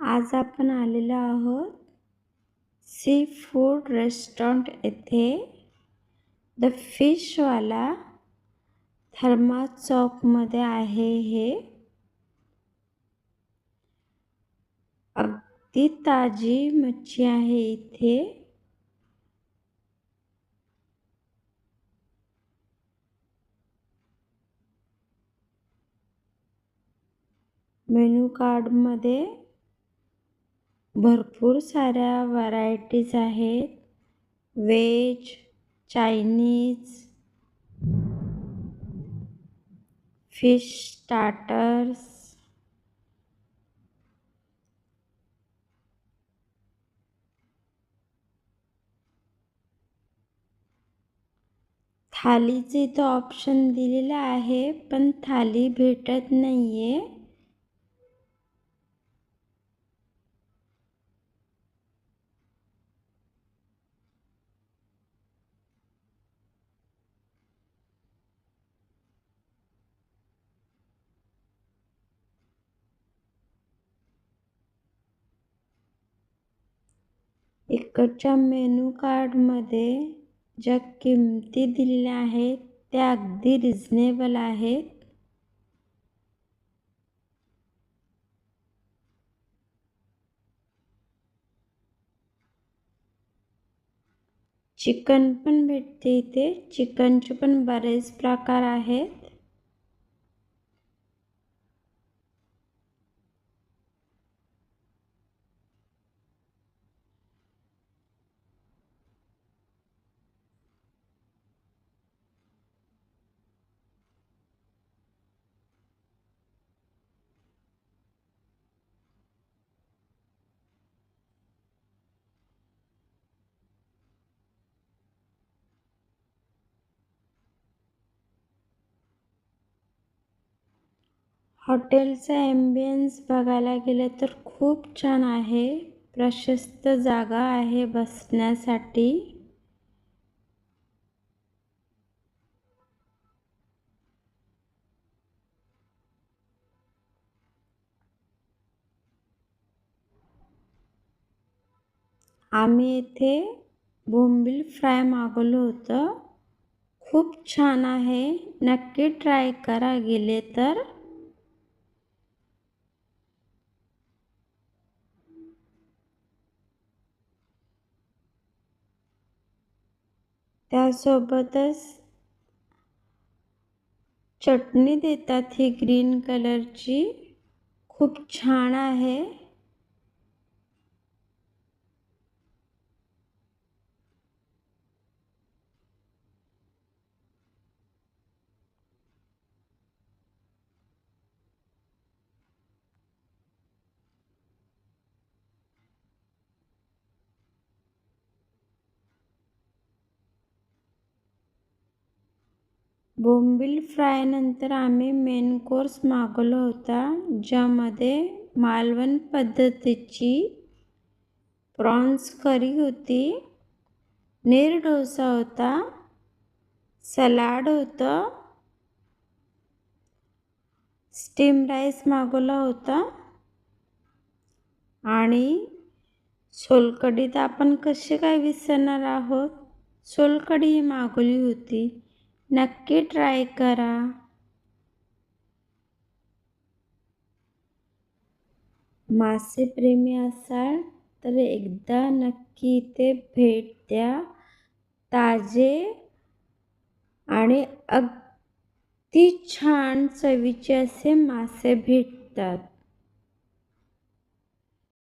आज आपण आलेलो आहोत सी फूड रेस्टॉरंट येथे. द फिशवाला थर्मा चौकमध्ये आहे. हे अगदी ताजी मच्छी आहे इथे. मेनू कार्डमध्ये भरपूर साऱ्या व्हरायटीज आहेत. व्हेज, चायनीज, फिश स्टार्टर्स, थालीचे इथं ऑप्शन दिलेलं आहे, पण थाली भेटत नाहीये. इकडच्या मेनू कार्डमध्ये ज्या किमती दिलेल्या आहेत त्या अगदी रिझनेबल आहेत. चिकन पण भेटते इथे. चिकनचे पण बरेच प्रकार आहेत. हॉटेलचा ॲम्बियन्स बघायला गेलं तर खूप छान आहे. प्रशस्त जागा आहे बसण्यासाठी. आम्ही इथे बोंबील फ्राय मागवलं होतं. खूप छान आहे. नक्की ट्राय करा गेले तर. त्यासोबतच चटणी देतात ही ग्रीन कलरची. खूप छान आहे. बोंबील फ्राय नंतर आम्ही मेन कोर्स मागवला होता, ज्यामध्ये मालवण पद्धतीची प्रॉन्स करी होती, नीर डोसा होता, सलाड होतं, स्टीम राईस मागवला होता आणि सोलकढी तर आपण कशी काय विसरणार आहोत. सोलकढी मागवली होती. नक्की ट्राय करा. मासेप्रेमी असाल तर एकदा नक्की इथे भेट द्या. ताजे आणि अगदी छान चवीचे असे मासे भेटतात.